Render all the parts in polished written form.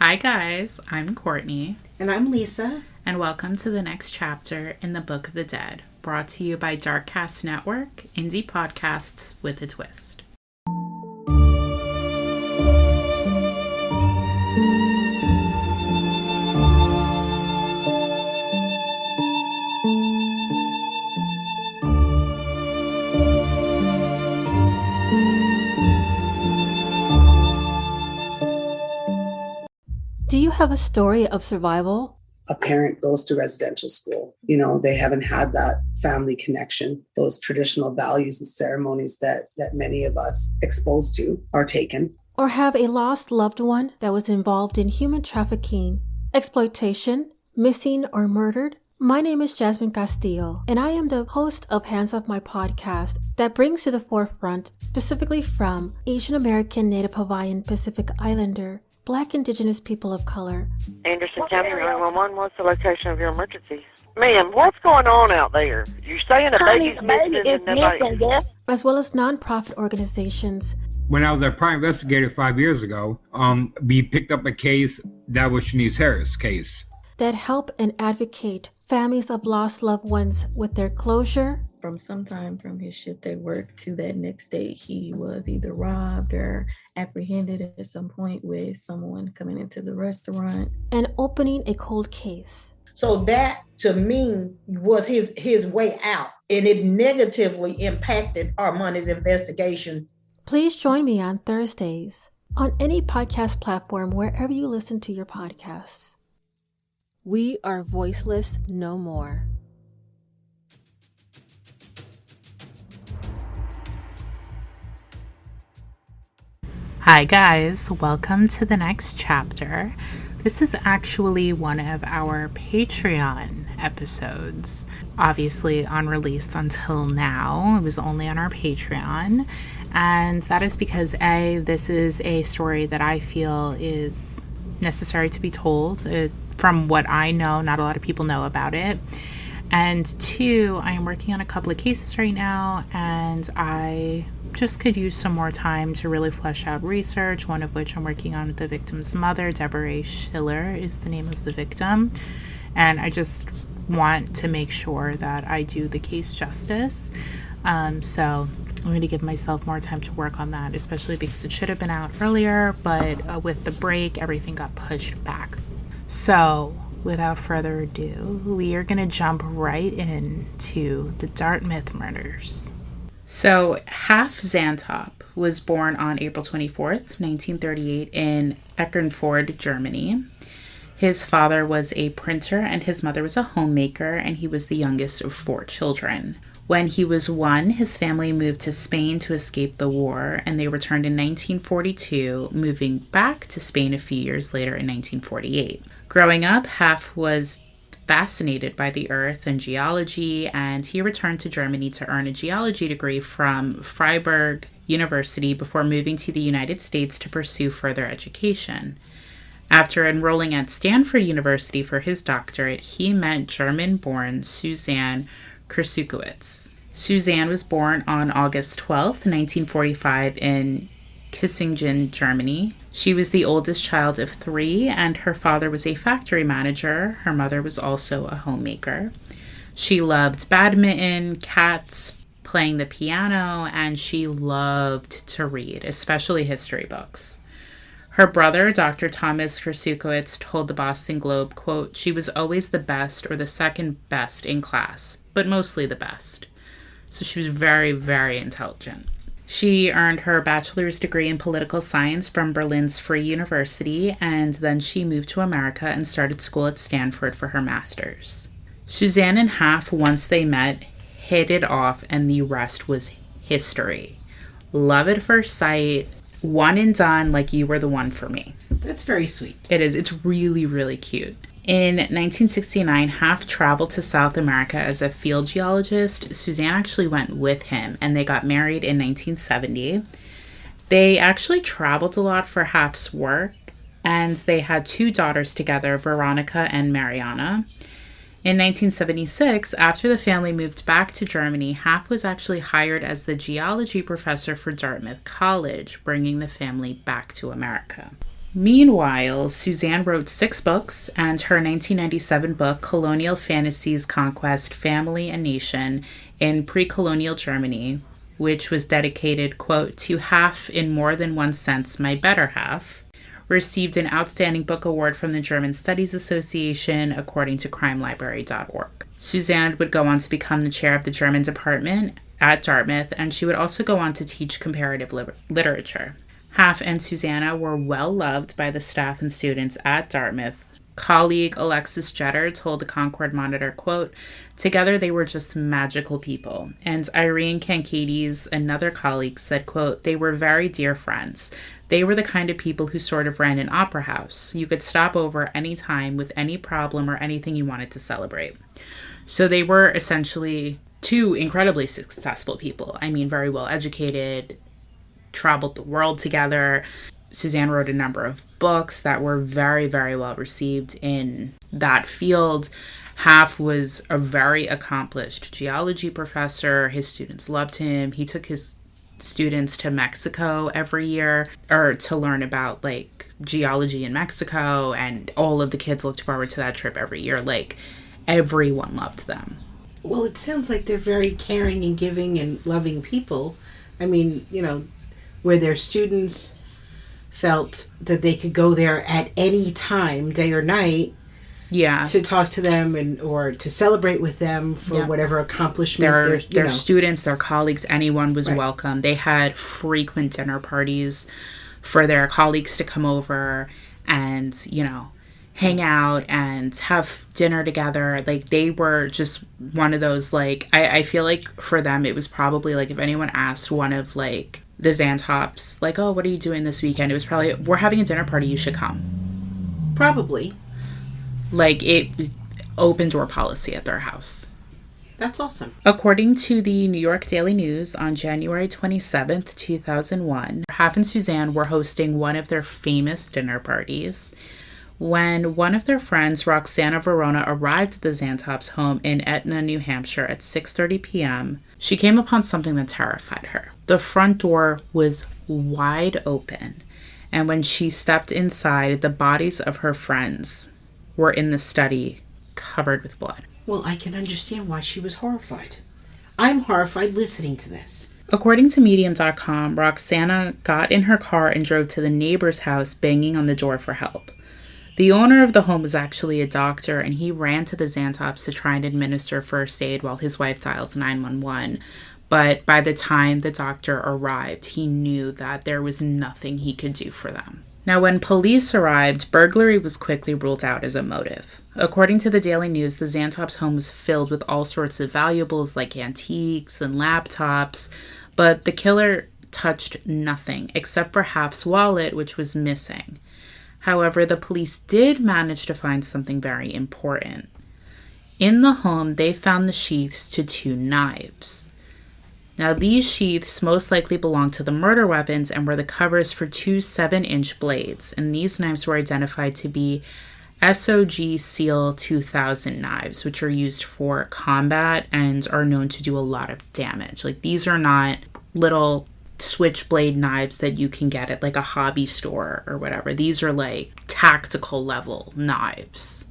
Hi guys, I'm Courtney. And I'm Lisa. And welcome to the next chapter in the Book of the Dead, brought to you by Darkcast Network, indie podcasts with a twist. Do you have a story of survival? A parent goes to residential school. They haven't had that family connection. Those traditional values and ceremonies that many of us exposed to are taken. Or have a lost loved one that was involved in human trafficking, exploitation, missing, or murdered? My name is Jasmine Castillo, and I am the host of Hands Off My podcast that brings to the forefront, specifically from Asian American, Native Hawaiian, Pacific Islander, Black Indigenous people of color. Anderson County 911, what's the location of your emergency? Ma'am, what's going on out there? You're saying a baby's missing and nobody... As well as nonprofit organizations. When I was a private investigator 5 years ago, we picked up a case that was Shanice Harris' case. That help and advocate families of lost loved ones with their closure. From sometime from his shift at work to that next day, he was either robbed or apprehended at some point with someone coming into the restaurant. And opening a cold case. So that, to me, was his way out. And it negatively impacted Armando's investigation. Please join me on Thursdays on any podcast platform wherever you listen to your podcasts. We are voiceless no more. Hi guys, welcome to the next chapter. This is actually one of our Patreon episodes. Obviously unreleased until now. It was only on our Patreon. And that is because this is a story that I feel is necessary to be told. From what I know, not a lot of people know about it. And two, I am working on a couple of cases right now, and I just could use some more time to really flesh out research, one of which I'm working on with the victim's mother. Deborah Schiller is the name of the victim. And I just want to make sure that I do the case justice. So I'm going to give myself more time to work on that, especially because it should have been out earlier, but with the break, everything got pushed back. So without further ado, we are going to jump right into the Dartmouth murders. So Half Zantop was born on April 24th, 1938 in Eckernford, Germany. His father was a printer and his mother was a homemaker, and he was the youngest of 4 children. When he was 1, his family moved to Spain to escape the war, and they returned in 1942, moving back to Spain a few years later in 1948. Growing up, Half was fascinated by the earth and geology, and he returned to Germany to earn a geology degree from Freiburg University before moving to the United States to pursue further education. After enrolling at Stanford University for his doctorate, he met German-born Susanne Zantop. Susanne was born on August 12th, 1945 in Kissingen, Germany. She was the oldest child of 3, and her father was a factory manager. Her mother was also a homemaker. She loved badminton, cats, playing the piano, and she loved to read, especially history books. Her brother, Dr. Thomas Krasukowitz, told the Boston Globe, quote, "She was always the best or the second best in class, but mostly the best." So she was very, very intelligent. She earned her bachelor's degree in political science from Berlin's Free University, and then she moved to America and started school at Stanford for her master's. Susanne and Half, once they met, hit it off, and the rest was history. Love at first sight, one and done, like you were the one for me. That's very sweet. It is. It's really, really cute. In 1969, Half traveled to South America as a field geologist. Susanne actually went with him, and they got married in 1970. They actually traveled a lot for Half's work, and they had 2 daughters together, Veronica and Mariana. In 1976, after the family moved back to Germany, Half was actually hired as the geology professor for Dartmouth College, bringing the family back to America. Meanwhile, Susanne wrote 6 books, and her 1997 book, Colonial Fantasies, Conquest, Family, and Nation in Pre-Colonial Germany, which was dedicated, quote, to half in more than one sense my better half, received an Outstanding Book Award from the German Studies Association, according to crimelibrary.org. Susanne would go on to become the chair of the German department at Dartmouth, and she would also go on to teach comparative literature. Half and Susanna were well loved by the staff and students at Dartmouth. Colleague Alexis Jetter told the Concord Monitor, quote, together they were just magical people. And Irene Kankades, another colleague, said, quote, they were very dear friends. They were the kind of people who sort of ran an opera house. You could stop over any time with any problem or anything you wanted to celebrate. So they were essentially 2 incredibly successful people. I mean, very well educated, traveled the world together. Susanne wrote a number of books that were very, very well received in that field. Half was a very accomplished geology professor. His students loved him. He took his students to Mexico every year, or to learn about like geology in Mexico, and all of the kids looked forward to that trip every year. Like, everyone loved them. Well, it sounds like they're very caring and giving and loving people. I mean, you know, where their students felt that they could go there at any time, day or night, to talk to them and or to celebrate with them for whatever accomplishment. Their students, their colleagues, anyone was welcome. They had frequent dinner parties for their colleagues to come over and, you know, hang out and have dinner together. Like, they were just one of those, like, I feel like for them it was probably like if anyone asked one of like the Zantops, like, oh, what are you doing this weekend? It was probably, we're having a dinner party, you should come. Probably. Like, it open door policy at their house. That's awesome. According to the New York Daily News, on January 27th, 2001, Half and Susanne were hosting one of their famous dinner parties when one of their friends, Roxana Verona, arrived at the Zantops' home in Etna, New Hampshire at 6:30 p.m. She came upon something that terrified her. The front door was wide open, and when she stepped inside, the bodies of her friends were in the study, covered with blood. Well, I can understand why she was horrified. I'm horrified listening to this. According to Medium.com, Roxana got in her car and drove to the neighbor's house, banging on the door for help. The owner of the home was actually a doctor, and he ran to the Zantops to try and administer first aid while his wife dialed 911. But by the time the doctor arrived, he knew that there was nothing he could do for them. Now, when police arrived, burglary was quickly ruled out as a motive. According to the Daily News, the Zantops' home was filled with all sorts of valuables like antiques and laptops, but the killer touched nothing except for Half's wallet, which was missing. However, the police did manage to find something very important. In the home, they found the sheaths to 2 knives. Now, these sheaths most likely belonged to the murder weapons and were the covers for 2 7-inch blades, and these knives were identified to be SOG Seal 2000 knives, which are used for combat and are known to do a lot of damage. Like, these are not little switchblade knives that you can get at like a hobby store or whatever. These are like tactical level knives.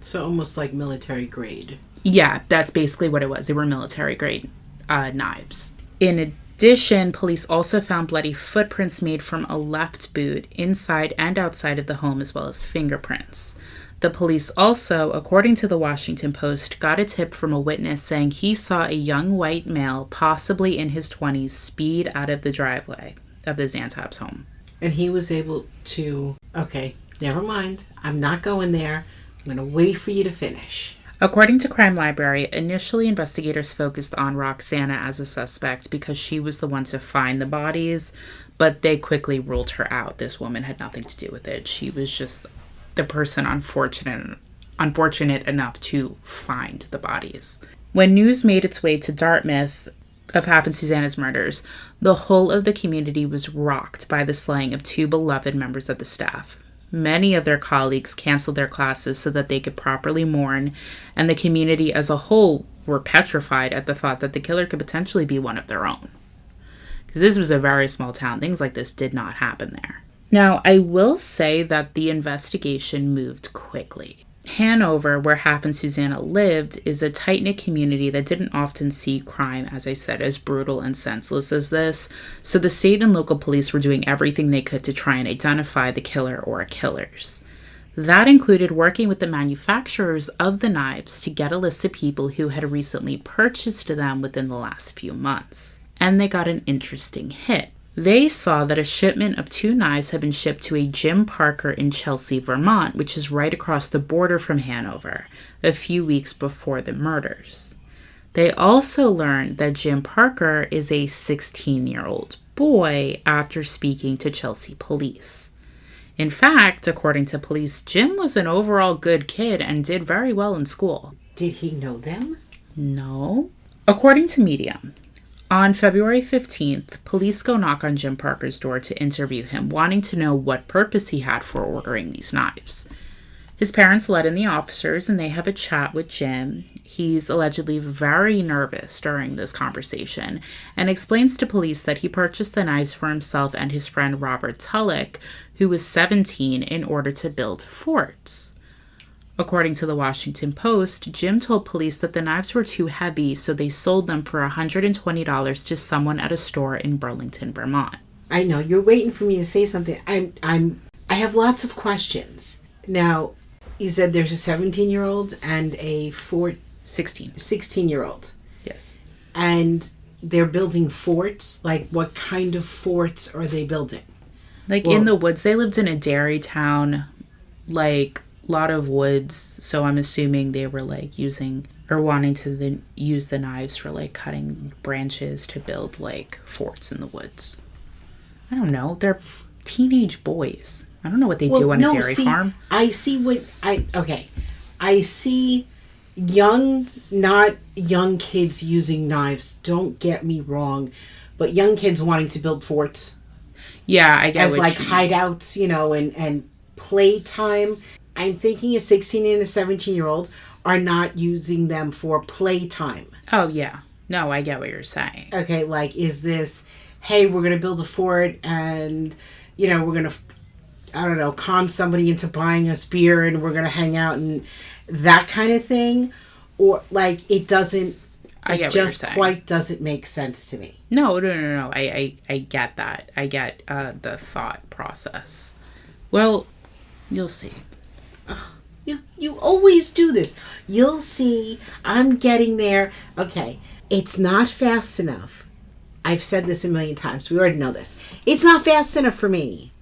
So almost like military grade. Yeah, that's basically what it was. They were military grade knives. In addition, police also found bloody footprints made from a left boot inside and outside of the home, as well as fingerprints. The police also, according to the Washington Post, got a tip from a witness saying he saw a young white male, possibly in his 20s, speed out of the driveway of the Zantops' home. And he was able to, okay, never mind. I'm not going there. I'm going to wait for you to finish. According to Crime Library, initially investigators focused on Roxana as a suspect because she was the one to find the bodies, but they quickly ruled her out. This woman had nothing to do with it. She was just the person unfortunate enough to find the bodies. When news made its way to Dartmouth of Half and Susanna's murders, the whole of the community was rocked by the slaying of 2 beloved members of the staff. Many of their colleagues canceled their classes so that they could properly mourn, and the community as a whole were petrified at the thought that the killer could potentially be one of their own. Because this was a very small town. Things like this did not happen there. Now, I will say that the investigation moved quickly. Hanover, where Hap and Susanna lived, is a tight-knit community that didn't often see crime, as I said, as brutal and senseless as this. So the state and local police were doing everything they could to try and identify the killer or killers. That included working with the manufacturers of the knives to get a list of people who had recently purchased them within the last few months. And they got an interesting hit. They saw that a shipment of 2 knives had been shipped to a Jim Parker in Chelsea, Vermont, which is right across the border from Hanover, a few weeks before the murders. They also learned that Jim Parker is a 16-year-old boy after speaking to Chelsea police. In fact, according to police, Jim was an overall good kid and did very well in school. Did he know them? No. According to Medium, on February 15th, police go knock on Jim Parker's door to interview him, wanting to know what purpose he had for ordering these knives. His parents let in the officers and they have a chat with Jim. He's allegedly very nervous during this conversation and explains to police that he purchased the knives for himself and his friend Robert Tulloch, who was 17, in order to build forts. According to the Washington Post, Jim told police that the knives were too heavy, so they sold them for $120 to someone at a store in Burlington, Vermont. I know you're waiting for me to say something. I have lots of questions. Now, you said there's a 17-year-old and a 16-year-old. Yes. And they're building forts? Like, what kind of forts are they building? Like, in the woods. They lived in a dairy town, like, lot of woods, so I'm assuming they were like using or wanting to use the knives for like cutting branches to build like forts in the woods. I don't know. They're teenage boys. I don't know what they do on a dairy farm. I see I see not young kids using knives. Don't get me wrong, but young kids wanting to build forts. Yeah, I guess. As like hideouts, and playtime. I'm thinking a 16 and a 17-year-old are not using them for playtime. Oh, yeah. No, I get what you're saying. Okay, like, is this, hey, we're going to build a fort and, we're going to, I don't know, con somebody into buying us beer and we're going to hang out and that kind of thing? Or, like, it doesn't, it just quite doesn't make sense to me. No. I get that. I get the thought process. Well, you'll see. You always do this. You'll see. I'm getting there. Okay. It's not fast enough. I've said this a million times. We already know this. It's not fast enough for me.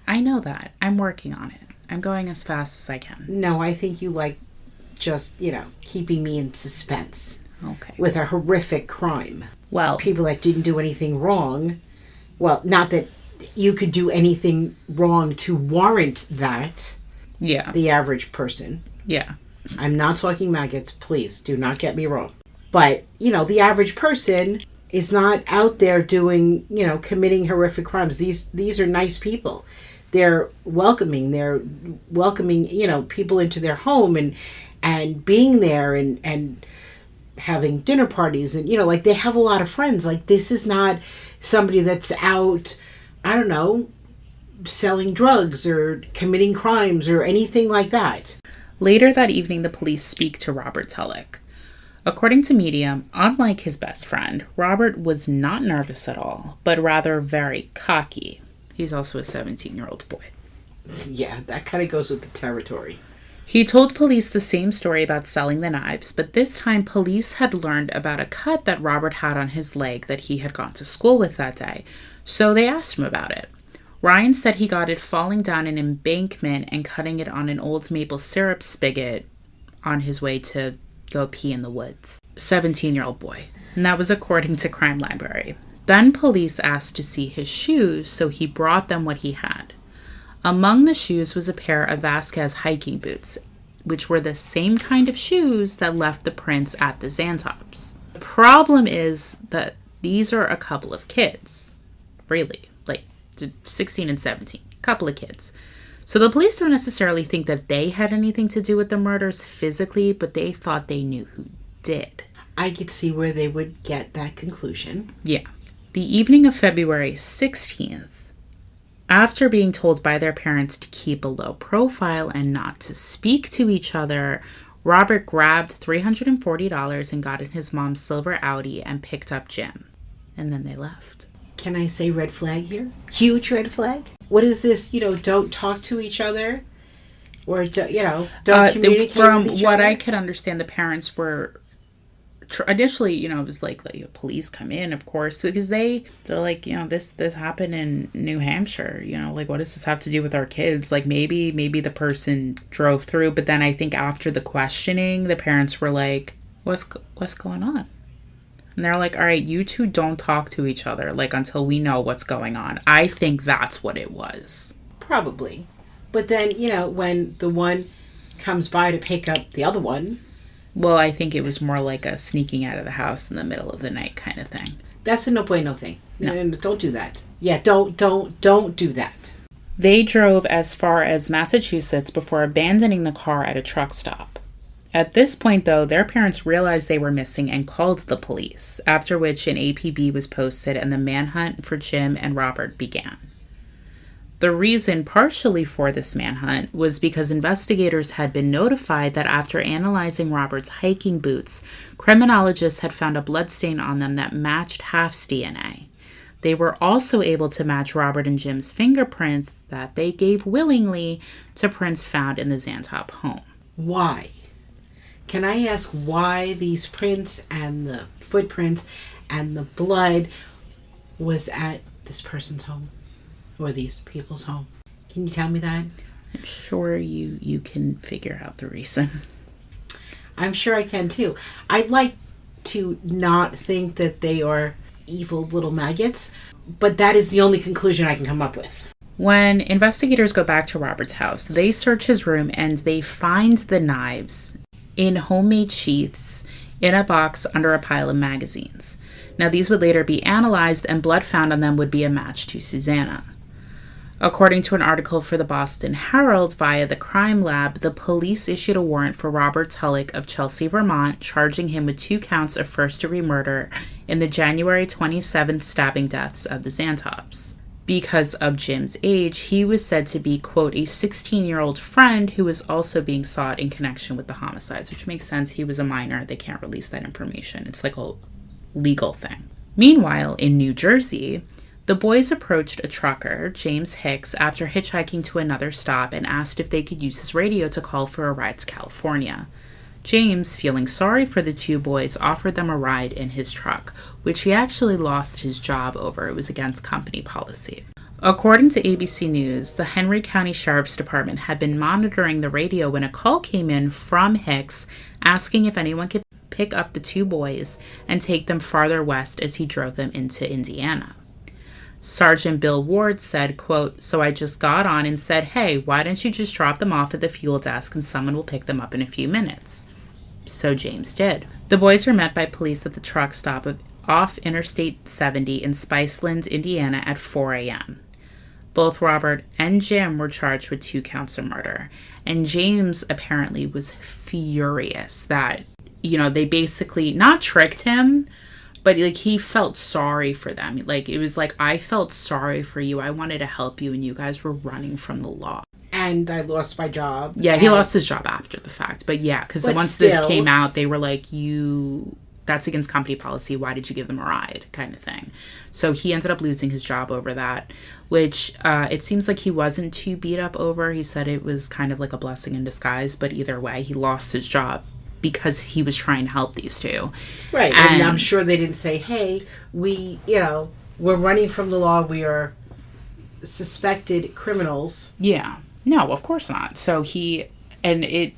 I know that. I'm working on it. I'm going as fast as I can. No, I think you like just, keeping me in suspense. Okay. With a horrific crime. Well, people that didn't do anything wrong. Well, not that you could do anything wrong to warrant that. Yeah. The average person. Yeah. I'm not talking maggots, please do not get me wrong. But, the average person is not out there doing, committing horrific crimes. These are nice people. They're welcoming, people into their home and being there and having dinner parties and, like they have a lot of friends. Like this is not somebody that's out, I don't know, selling drugs or committing crimes or anything like that. Later that evening, the police speak to Robert Tulloch. According to Medium, unlike his best friend, Robert was not nervous at all, but rather very cocky. He's also a 17-year-old boy. Yeah, that kind of goes with the territory. He told police the same story about selling the knives, but this time police had learned about a cut that Robert had on his leg that he had gone to school with that day, so they asked him about it. Ryan said he got it falling down an embankment and cutting it on an old maple syrup spigot on his way to go pee in the woods. 17-year-old boy. And that was according to Crime Library. Then police asked to see his shoes, so he brought them what he had. Among the shoes was a pair of Vasquez hiking boots, which were the same kind of shoes that left the prints at the Zantops. The problem is that these are a couple of kids. Really. 16 and 17. Couple of kids. So the police don't necessarily think that they had anything to do with the murders physically, but they thought they knew who did. I could see where they would get that conclusion. Yeah. The evening of February 16th, After being told by their parents to keep a low profile and not to speak to each other, Robert grabbed $340 and got in his mom's silver Audi and picked up Jim. And then they left. Can I say red flag here? Huge red flag? What is this, don't talk to each other? Or, don't communicate from with each what other? I could understand, the parents were initially, it was like police come in, of course, because they're like, this happened in New Hampshire, like, what does this have to do with our kids? Like, maybe the person drove through, but then I think after the questioning, the parents were like, what's going on? And they're like, all right, you two don't talk to each other, like, until we know what's going on. I think that's what it was. Probably. But then, when the one comes by to pick up the other one. Well, I think it was more like a sneaking out of the house in the middle of the night kind of thing. That's a no bueno thing. No. Don't do that. Yeah, don't do that. They drove as far as Massachusetts before abandoning the car at a truck stop. At this point, though, their parents realized they were missing and called the police, after which an APB was posted and the manhunt for Jim and Robert began. The reason partially for this manhunt was because investigators had been notified that after analyzing Robert's hiking boots, criminologists had found a bloodstain on them that matched Half's DNA. They were also able to match Robert and Jim's fingerprints that they gave willingly to prints found in the Zantop home. Why? Can I ask why these prints and the footprints and the blood was at this person's home? Or these people's home? Can you tell me that? I'm sure you can figure out the reason. I'm sure I can too. I'd like to not think that they are evil little maggots, but that is the only conclusion I can come up with. When investigators go back to Robert's house, they search his room and they find the knives in homemade sheaths in a box under a pile of magazines. Now, these would later be analyzed and blood found on them would be a match to Susanna. According to an article for the Boston Herald via the crime lab, the police issued a warrant for Robert Tulloch of Chelsea, Vermont, charging him with 2 counts of first-degree murder in the January 27th stabbing deaths of the Zantops. Because of Jim's age, he was said to be, quote, a 16-year-old friend who was also being sought in connection with the homicides, which makes sense. He was a minor. They can't release that information. It's like a legal thing. Meanwhile, in New Jersey, the boys approached a trucker, James Hicks, after hitchhiking to another stop and asked if they could use his radio to call for a ride to California. James, feeling sorry for the 2 boys, offered them a ride in his truck, which he actually lost his job over. It was against company policy. According to ABC News, the Henry County Sheriff's Department had been monitoring the radio when a call came in from Hicks asking if anyone could pick up the 2 boys and take them farther west as he drove them into Indiana. Sergeant Bill Ward said, quote, so I just got on and said, hey, why don't you just drop them off at the fuel desk and someone will pick them up in a few minutes. So James did. The boys were met by police at the truck stop off Interstate 70 in Spiceland, Indiana at 4 a.m. Both Robert and Jim were charged with 2 counts of murder. And James apparently was furious that, they basically not tricked him, but like he felt sorry for them. Like it was like, I felt sorry for you. I wanted to help you and you guys were running from the law. And I lost my job. Yeah, he lost his job after the fact. But yeah, because once this came out, they were like, that's against company policy. Why did you give them a ride? Kind of thing. So he ended up losing his job over that, which it seems like he wasn't too beat up over. He said it was kind of like a blessing in disguise. But either way, he lost his job because he was trying to help these 2. Right. And I'm sure they didn't say, hey, we're running from the law. We are suspected criminals. Yeah. No, of course not. So it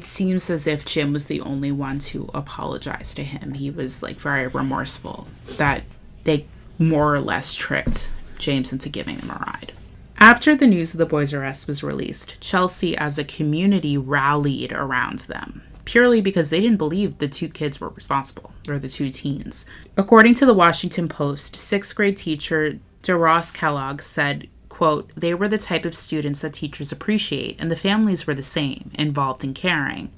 seems as if Jim was the only one to apologize to him. He was like very remorseful that they more or less tricked James into giving them a ride. After the news of the boys' arrest was released, Chelsea as a community rallied around them, purely because they didn't believe the 2 kids were responsible, or the 2 teens. According to the Washington Post, 6th grade teacher DeRoss Kellogg said, quote, they were the type of students that teachers appreciate, and the families were the same, involved and caring.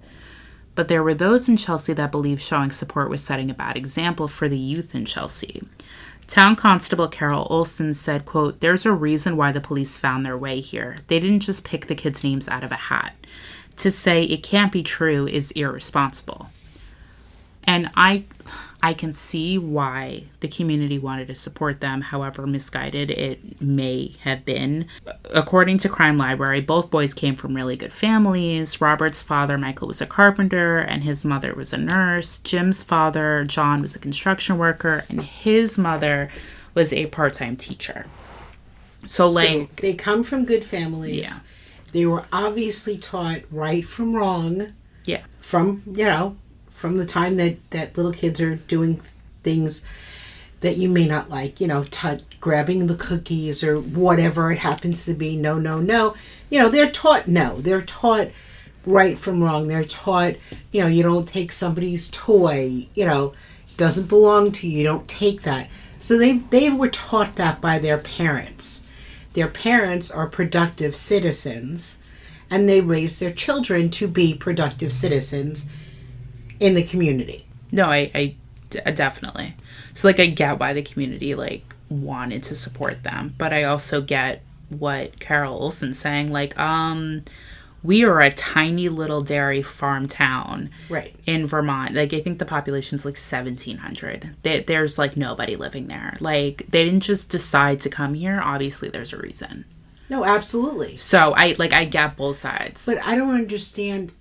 But there were those in Chelsea that believed showing support was setting a bad example for the youth in Chelsea. Town Constable Carol Olson said, quote, "There's a reason why the police found their way here. They didn't just pick the kids' names out of a hat. To say it can't be true is irresponsible." And I can see why the community wanted to support them, however misguided it may have been. According to Crime Library, both boys came from really good families. Robert's father, Michael, was a carpenter, and his mother was a nurse. Jim's father, John, was a construction worker, and his mother was a part-time teacher. So they come from good families. Yeah. They were obviously taught right from wrong. Yeah. From the time that little kids are doing things that you may not like, grabbing the cookies or whatever it happens to be. No. They're taught no. They're taught right from wrong. They're taught, you don't take somebody's toy, doesn't belong to you. You don't take that. So they were taught that by their parents. Their parents are productive citizens, and they raise their children to be productive citizens in the community. No, I definitely. So, I get why the community, wanted to support them. But I also get what Carol Olson's saying. We are a tiny little dairy farm town in Vermont. I think the population's 1,700. There's, nobody living there. They didn't just decide to come here. Obviously, there's a reason. No, absolutely. So, I get both sides. But I don't understand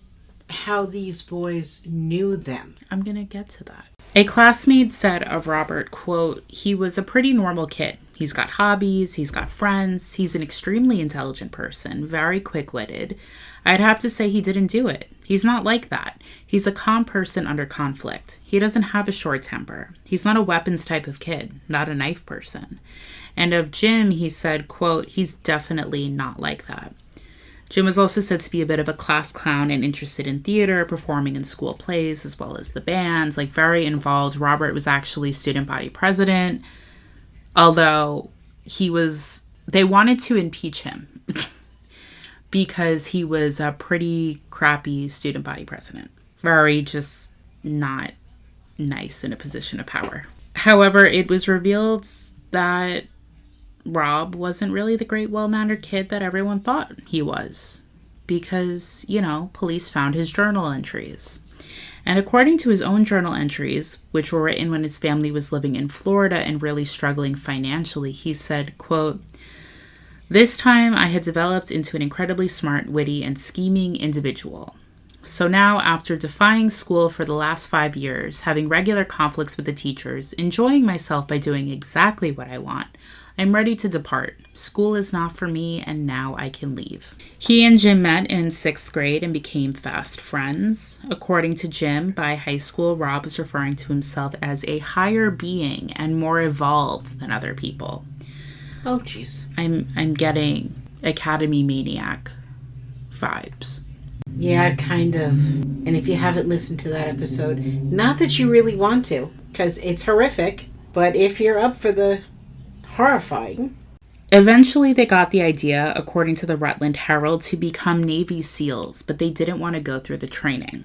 how these boys knew them. I'm going to get to that. A classmate said of Robert, quote, "He was a pretty normal kid. He's got hobbies, he's got friends, he's an extremely intelligent person, very quick-witted. I'd have to say he didn't do it. He's not like that. He's a calm person under conflict. He doesn't have a short temper. He's not a weapons type of kid, not a knife person." And of Jim, he said, quote, "He's definitely not like that." Jim was also said to be a bit of a class clown and interested in theater, performing in school plays, as well as the bands, very involved. Robert was actually student body president, although they wanted to impeach him because he was a pretty crappy student body president. Very just not nice in a position of power. However, it was revealed that Rob wasn't really the great, well-mannered kid that everyone thought he was because, police found his journal entries. And according to his own journal entries, which were written when his family was living in Florida and really struggling financially, he said, quote, "This time I had developed into an incredibly smart, witty, and scheming individual. So now, after defying school for the last 5 years, having regular conflicts with the teachers, enjoying myself by doing exactly what I want, I'm ready to depart. School is not for me, and now I can leave." He and Jim met in 6th grade and became fast friends. According to Jim, by high school, Rob was referring to himself as a higher being and more evolved than other people. Oh, jeez. I'm getting Academy Maniac vibes. Yeah, kind of. And if you haven't listened to that episode, not that you really want to, because it's horrific, but if you're up for the horrifying. Eventually, they got the idea, according to the Rutland Herald, to become Navy SEALs, but they didn't want to go through the training.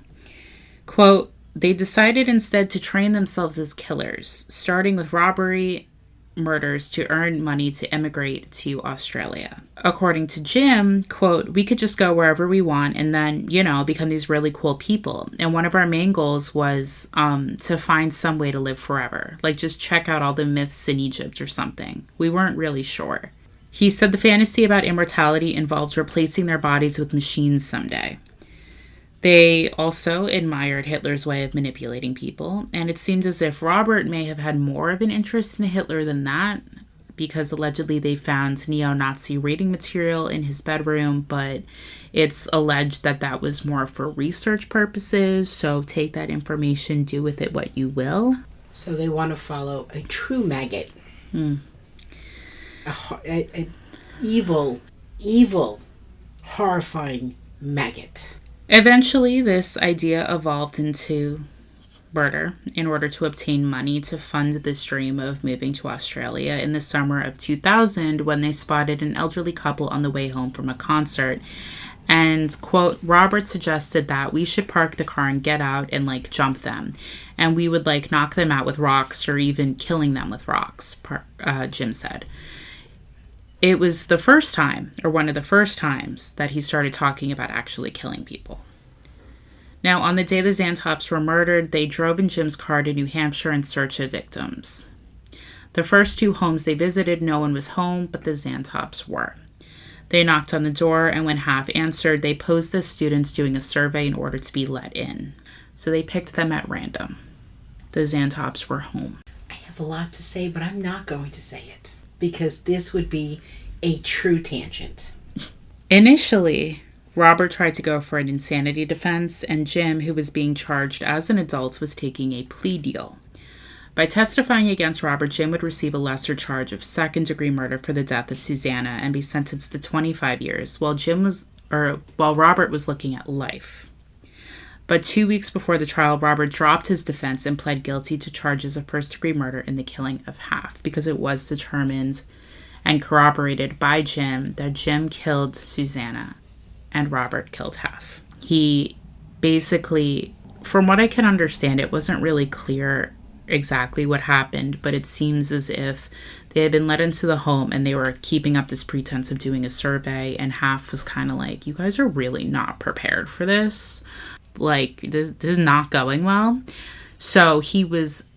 Quote, "They decided instead to train themselves as killers, starting with robbery, murders to earn money to emigrate to Australia." According to Jim, quote, "We could just go wherever we want and then, become these really cool people. And one of our main goals was to find some way to live forever. Just check out all the myths in Egypt or something. We weren't really sure." He said the fantasy about immortality involved replacing their bodies with machines someday. They also admired Hitler's way of manipulating people, and it seemed as if Robert may have had more of an interest in Hitler than that, because allegedly they found neo-Nazi reading material in his bedroom, but it's alleged that that was more for research purposes, so take that information, do with it what you will. So they want to follow a true maggot. A evil, horrifying maggot. Eventually, this idea evolved into murder in order to obtain money to fund this dream of moving to Australia in the summer of 2000 when they spotted an elderly couple on the way home from a concert. And, quote, Robert suggested that we should park the car and get out and, like, jump them. And we would, like, knock them out with rocks or even killing them with rocks, Jim said. It was the first time, or one of the first times, that he started talking about actually killing people. Now, on the day the Zantops were murdered, they drove in Jim's car to New Hampshire in search of victims. The first 2 homes they visited, no one was home, but the Zantops were. They knocked on the door, and when half answered, they posed as students doing a survey in order to be let in. So they picked them at random. The Zantops were home. I have a lot to say, but I'm not going to say it, because this would be a true tangent. Initially, Robert tried to go for an insanity defense, and Jim, who was being charged as an adult, was taking a plea deal. By testifying against Robert, Jim would receive a lesser charge of second-degree murder for the death of Susanna and be sentenced to 25 years, while Robert was looking at life. But 2 weeks before the trial, Robert dropped his defense and pled guilty to charges of first-degree murder in the killing of half, because it was determined and corroborated by Jim that Jim killed Susanna and Robert killed half. He basically, from what I can understand, it wasn't really clear exactly what happened, but it seems as if they had been let into the home and they were keeping up this pretense of doing a survey, and half was kind of like, you guys are really not prepared for this. Like, this is not going well. So he was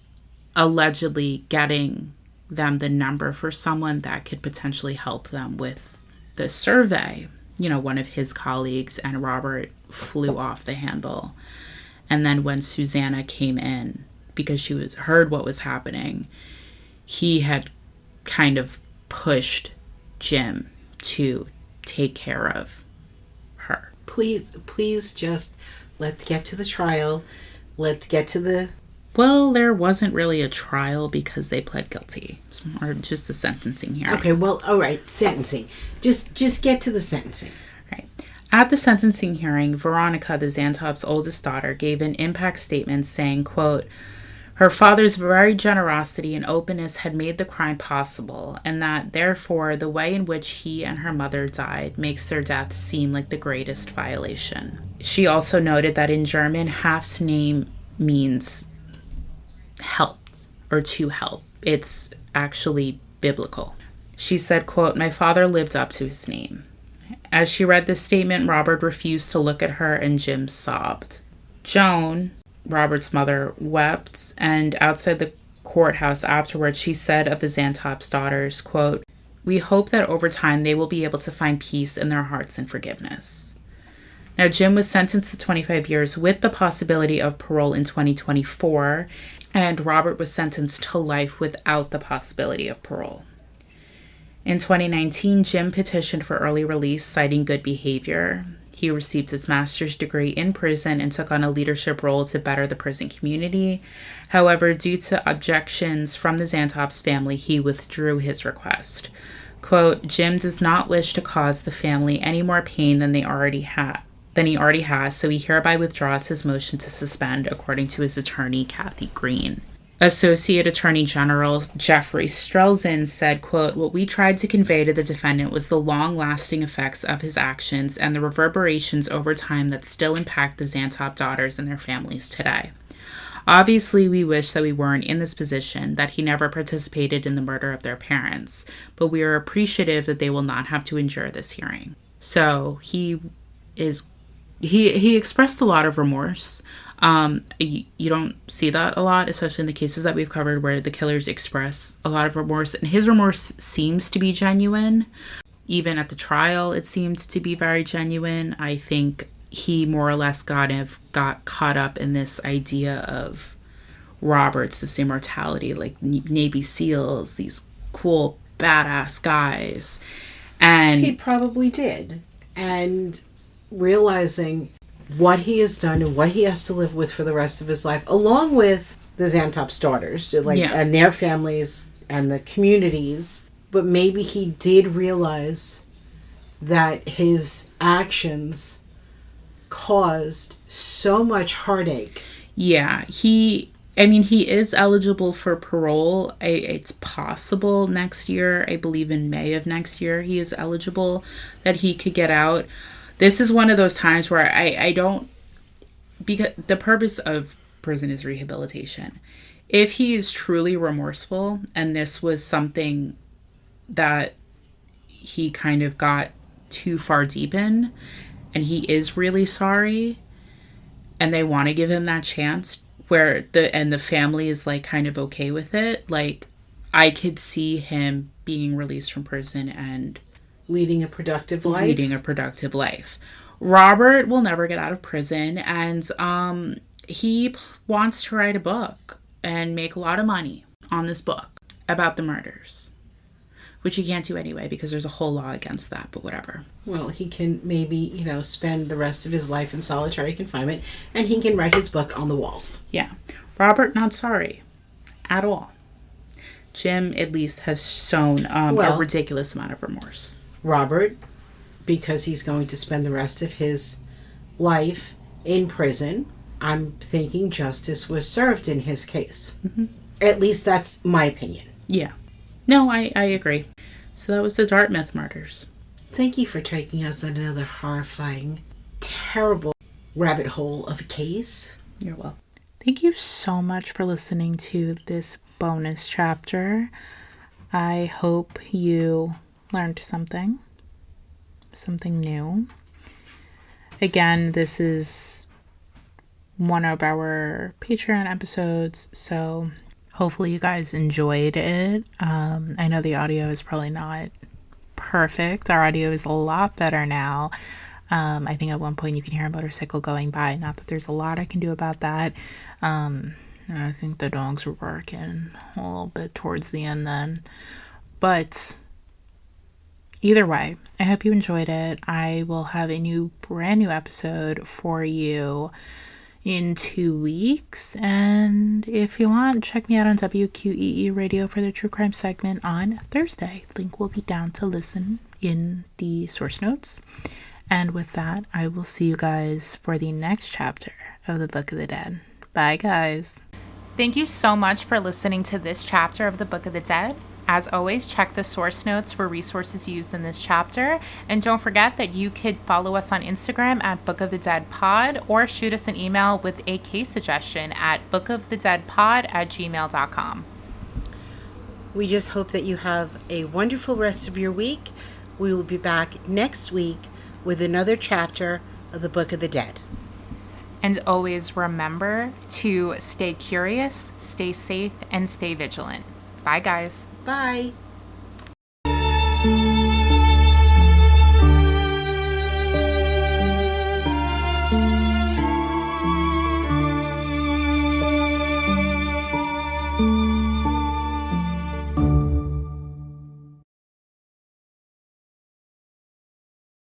allegedly getting them the number for someone that could potentially help them with the survey. You know, one of his colleagues, and Robert flew off the handle. And then when Susanna came in, because she heard what was happening, he had kind of pushed Jim to take care of her. Please just, let's get to the trial. Let's get to the... Well, there wasn't really a trial because they pled guilty. It's more just a sentencing hearing. Okay, well, all right, sentencing. Just get to the sentencing. Right. At the sentencing hearing, Veronica, the Zantop's oldest daughter, gave an impact statement saying, quote, her father's very generosity and openness had made the crime possible, and that, therefore, the way in which he and her mother died makes their death seem like the greatest violation. She also noted that in German, half's name means helped or to help. It's actually biblical. She said, quote, my father lived up to his name. As she read this statement, Robert refused to look at her, and Jim sobbed. Joan, Robert's mother, wept, and outside the courthouse afterwards, she said of the Zantop's daughters, quote, we hope that over time they will be able to find peace in their hearts and forgiveness. Now, Jim was sentenced to 25 years with the possibility of parole in 2024, and Robert was sentenced to life without the possibility of parole. In 2019, Jim petitioned for early release, citing good behavior. He received his master's degree in prison and took on a leadership role to better the prison community. However, due to objections from the Zantop's family, he withdrew his request. Quote, Jim does not wish to cause the family any more pain than he already has, so he hereby withdraws his motion to suspend, according to his attorney, Kathy Green. Associate Attorney General Jeffrey Strelzin said, quote, what we tried to convey to the defendant was the long-lasting effects of his actions and the reverberations over time that still impact the Zantop daughters and their families today. Obviously, we wish that we weren't in this position, that he never participated in the murder of their parents, but we are appreciative that they will not have to endure this hearing. So he expressed a lot of remorse. You don't see that a lot, especially in the cases that we've covered where the killers express a lot of remorse, and his remorse seems to be genuine. Even at the trial, it seemed to be very genuine. I think he more or less got caught up in this idea of Robert's, this immortality, like Navy SEALs, these cool, badass guys. And he probably did. And realizing what he has done and what he has to live with for the rest of his life, along with the Zantop's daughters, and their families and the communities. But maybe he did realize that his actions caused so much heartache. Yeah, he is eligible for parole. It's possible next year, I believe in May of next year, he is eligible that he could get out. This is one of those times where I don't, because the purpose of prison is rehabilitation. If he is truly remorseful and this was something that he kind of got too far deep in and he is really sorry and they want to give him that chance where the family is like kind of okay with it, like I could see him being released from prison and leading a productive life. Robert will never get out of prison, and he wants to write a book and make a lot of money on this book about the murders, which he can't do anyway because there's a whole law against that, but whatever. Well, he can maybe, spend the rest of his life in solitary confinement, and he can write his book on the walls. Yeah. Robert, not sorry at all. Jim, at least, has shown a ridiculous amount of remorse. Robert, because he's going to spend the rest of his life in prison, I'm thinking justice was served in his case. Mm-hmm. At least that's my opinion. Yeah. No, I agree. So that was the Dartmouth murders. Thank you for taking us on another horrifying, terrible rabbit hole of a case. You're welcome. Thank you so much for listening to this bonus chapter. I hope you learned something new. Again, this is one of our Patreon episodes, so hopefully you guys enjoyed it. I know the audio is probably not perfect. Our audio is a lot better now. I think at one point you can hear a motorcycle going by. Not that there's a lot I can do about that. I think the dogs were barking a little bit towards the end then. But either way, I hope you enjoyed it. I will have a brand new episode for you in 2 weeks. And if you want, check me out on WQEE Radio for the True Crime segment on Thursday. Link will be down to listen in the source notes. And with that, I will see you guys for the next chapter of the Book of the Dead. Bye, guys. Thank you so much for listening to this chapter of the Book of the Dead. As always, check the source notes for resources used in this chapter. And don't forget that you could follow us on Instagram at Book of the Dead Pod, or shoot us an email with a case suggestion at bookofthedeadpod@gmail.com. We just hope that you have a wonderful rest of your week. We will be back next week with another chapter of the Book of the Dead. And always remember to stay curious, stay safe, and stay vigilant. Bye, guys. Bye.